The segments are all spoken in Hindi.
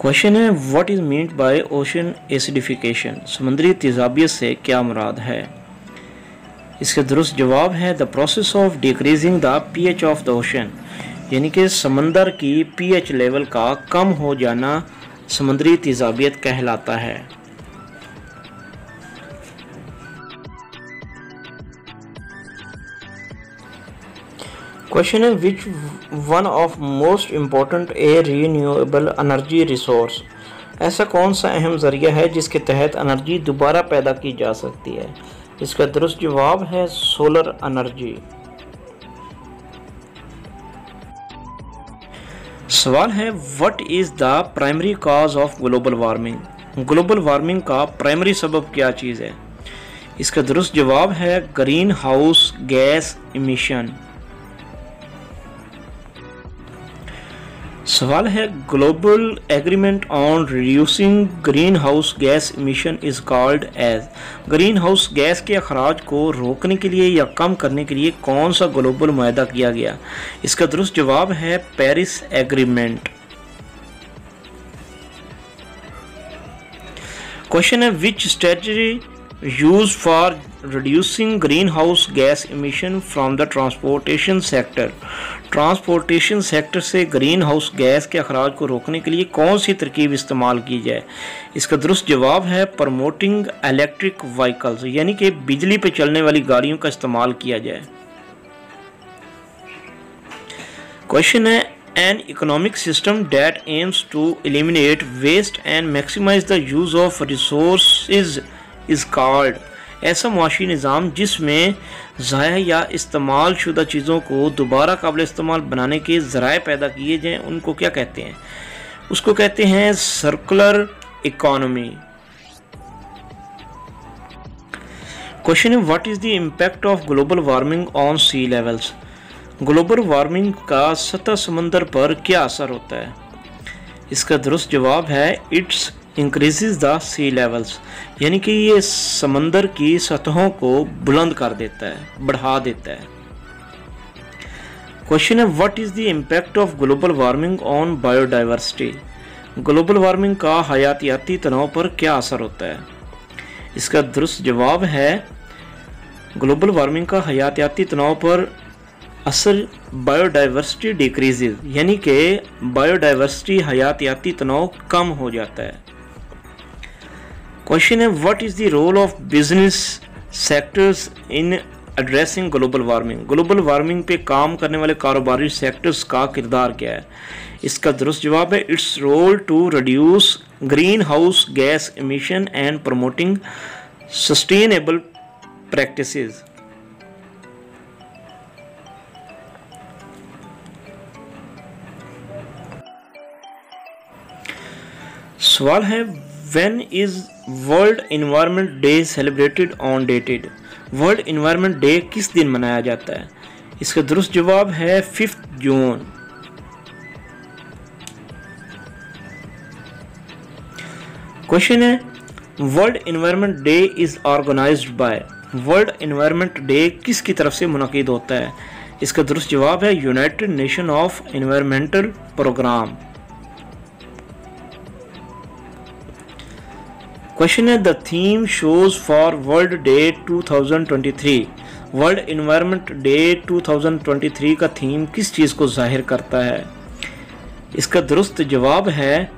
क्वेश्चन है what is meant by ocean acidification, समुद्री तेजाबियत से क्या मुराद है। इसका दुरुस्त जवाब है the process of decreasing the pH of the ocean, यानी कि समंदर की पीएच लेवल का कम हो जाना समुद्री तेजाबियत कहलाता है। क्वेश्चन है which one of most important A renewable energy resource, ऐसा कौन सा अहम जरिया है जिसके तहत एनर्जी दोबारा पैदा की जा सकती है। इसका दुरुस्त जवाब है सोलर एनर्जी। सवाल है what is the primary cause of global warming, global warming का प्राइमरी सबब क्या चीज़ है। इसका दुरुस्त जवाब है ग्रीन हाउस गैस इमिशन। सवाल है global agreement on reducing greenhouse gas emission is called as, greenhouse gas के अखराज को रोकने के लिए या कम करने के लिए कौन सा ग्लोबल मुआहदा किया गया। इसका दुरुस्त जवाब है पेरिस एग्रीमेंट। क्वेश्चन है which strategy used for reducing greenhouse gas emission from the transportation sector, transportation sector से ग्रीन हाउस गैस के अखराज को रोकने के लिए कौन सी तरकीब इस्तेमाल की जाए। इसका दुरुस्त जवाब है प्रमोटिंग इलेक्ट्रिक व्हीकल्स, यानी कि बिजली पर चलने वाली गाड़ियों का इस्तेमाल किया जाए। क्वेश्चन है an economic system that aims to eliminate waste and maximize the use of resources is called, ऐसा मुआशी निज़ाम जिसमें ज़ाया या इस्तेमाल शुदा चीज़ों को दोबारा काबिल इस्तेमाल बनाने के ज़राए पैदा किए जाएँ उनको क्या कहते हैं। उसको कहते हैं सर्कुलर इकोनॉमी। क्वेश्चन है what is the impact of global warming on sea levels, global warming का सतह समंदर पर क्या असर होता है। इसका दुरुस्त जवाब है it's increases the sea levels, यानी कि ये समंदर की सतहों को बुलंद कर देता है, बढ़ा देता है। क्वेश्चन है what is the impact of global warming on biodiversity, global warming का हयातियाती तनाव पर क्या असर होता है। इसका दुरुस्त जवाब है ग्लोबल वार्मिंग का हयातियाती तनाव पर असर बायोडाइवर्सिटी डिक्रीजेज, यानी कि बायोडाइवर्सिटी हयातियाती तनाव कम हो जाता है। क्वेश्चन है what is the role of business sectors in addressing global warming, global warming पे काम करने वाले कारोबारी सेक्टर्स का किरदार क्या है। इसका दुरुस्त जवाब है it's role to reduce greenhouse gas emission and promoting sustainable practices. सवाल है when is world environment day celebrated on dated, world environment day किस दिन मनाया जाता है। इसका दुरुस्त जवाब है 5 जून। क्वेश्चन है world environment day is organized by, world environment day किसकी तरफ से मुनक़िद होता है। इसका दुरुस्त जवाब है United Nation of environmental programme. Question है the theme shows for world day 2023, world environment day 2023 का थीम किस चीज़ को जाहिर करता है। इसका दुरुस्त जवाब है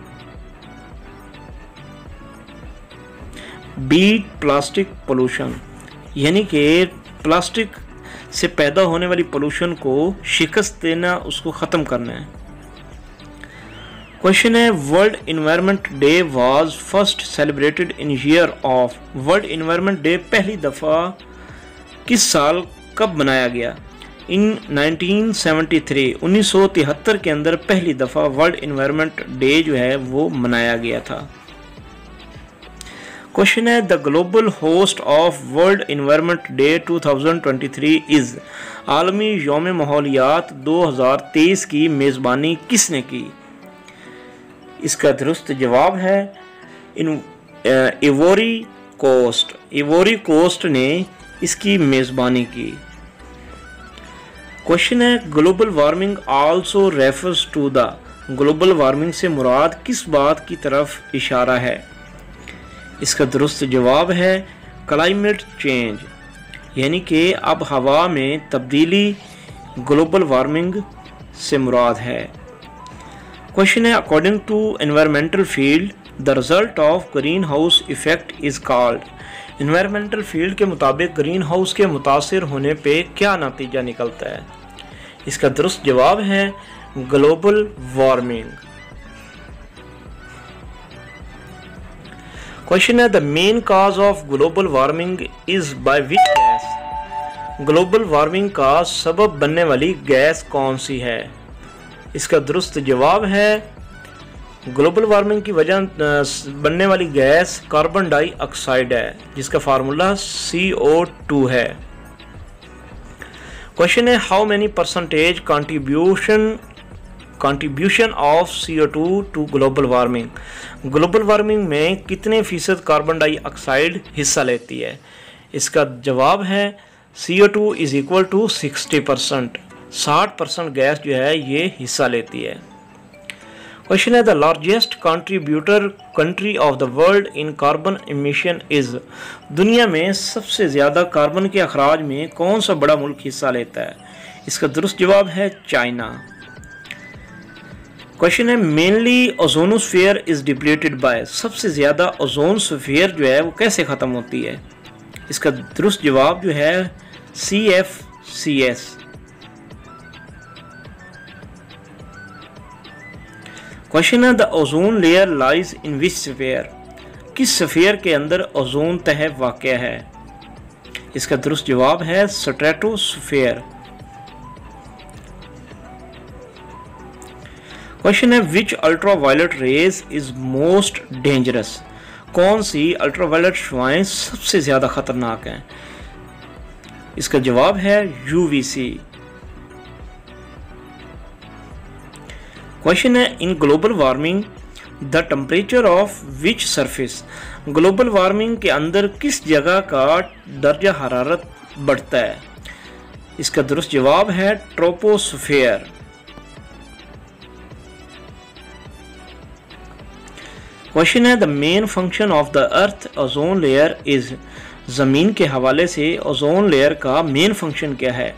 बीट प्लास्टिक पोल्यूशन, यानी कि प्लास्टिक से पैदा होने वाली पोल्यूशन को शिकस्त देना, उसको ख़त्म करना है। क्वेश्चन है world environment day was first celebrated in year of, world environment day पहली दफ़ा किस साल कब मनाया गया। इन 1973 1973 के अंदर पहली दफ़ा वर्ल्ड इन्वायरमेंट डे जो है वो मनाया गया था। क्वेश्चन है the global host of world environment day 2023 is, आलमी यौम माहौलियात 2023 की मेज़बानी किसने की। इसका दुरुस्त जवाब है इवोरी कोस्ट, इवोरी कोस्ट ने इसकी मेज़बानी की। क्वेश्चन है global warming also refers to the, global warming से मुराद किस बात की तरफ इशारा है? इसका दुरुस्त जवाब है क्लाइमेट चेंज, यानी कि अब हवा में तब्दीली ग्लोबल वार्मिंग से मुराद है। क्वेश्चन है according to environmental field the result of greenhouse effect is called. Environmental field के मुताबिक ग्रीन हाउस के मुतासिर होने पे क्या नतीजा निकलता है? इसका दुरुस्त जवाब है ग्लोबल वार्मिंग। क्वेश्चन है the main cause of global warming is by which gas. Global warming का सबब बनने वाली गैस कौन सी है? इसका दुरुस्त जवाब है ग्लोबल वार्मिंग की वजह बनने वाली गैस कार्बन डाइऑक्साइड है, जिसका फार्मूला CO2 है। क्वेश्चन है how many percentage contribution of CO2 to global warming. Global warming में कितने फीसद कार्बन डाइऑक्साइड हिस्सा लेती है? इसका जवाब है CO2 is equal to 60%। 60% gas जो है ये हिस्सा लेती है। क्वेश्चन है the largest contributor country of the world in carbon emission is. दुनिया में सबसे ज़्यादा कार्बन के अखराज में कौन सा बड़ा मुल्क हिस्सा लेता है? इसका दुरुस्त जवाब है चाइना। क्वेश्चन है mainly ozonosphere is depleted by. सबसे ज़्यादा ओजोन स्फीयर जो है वो कैसे ख़त्म होती है? इसका दुरुस्त जवाब जो है CFCS। क्वेश्चन है the ozone layer lies in which sphere. किस स्फीयर के अंदर ओजोन तह वाक़या है? इसका दुरुस्त जवाब है स्ट्रेटोस्फीयर। क्वेश्चन है which ultraviolet rays is most dangerous. कौन सी अल्ट्रावायलेट शुआएं सबसे ज़्यादा खतरनाक हैं? इसका जवाब है UVC। क्वेश्चन है in global warming the temperature of which surface. Global warming के अंदर किस जगह का दर्जा हरारत बढ़ता है? इसका दुरुस्त जवाब है ट्रोपोस्फीयर। क्वेश्चन है the main function of the earth ozone layer is. ज़मीन के हवाले से ओजोन लेयर का मेन फंक्शन क्या है?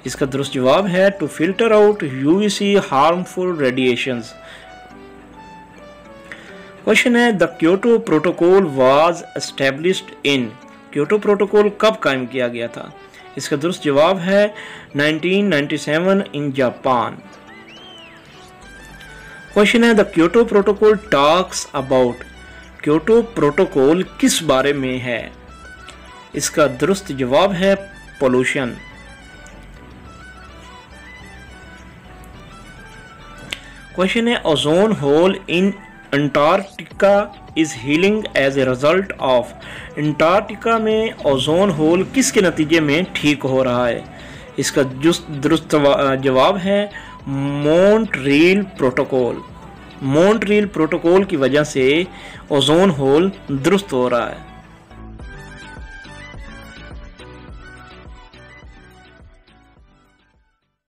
इसका दुरुस्त जवाब है to filter out UVC harmful radiations. Question है the Kyoto protocol was established in. Kyoto protocol कब कायम किया गया था? इसका दुरुस्त जवाब है 1997 इन जापान। क्वेश्चन है the Kyoto protocol talks about. Kyoto protocol किस बारे में है? इसका दुरुस्त जवाब है पोल्यूशन। क्वेश्चन है ozone hole in Antarctica is healing as a result of. Antarctica में ओजोन होल किसके नतीजे में ठीक हो रहा है? इसका दुरुस्त जवाब है मॉन्ट्रियल प्रोटोकॉल। मॉन्ट्रियल प्रोटोकॉल की वजह से ओजोन होल दुरुस्त हो रहा है।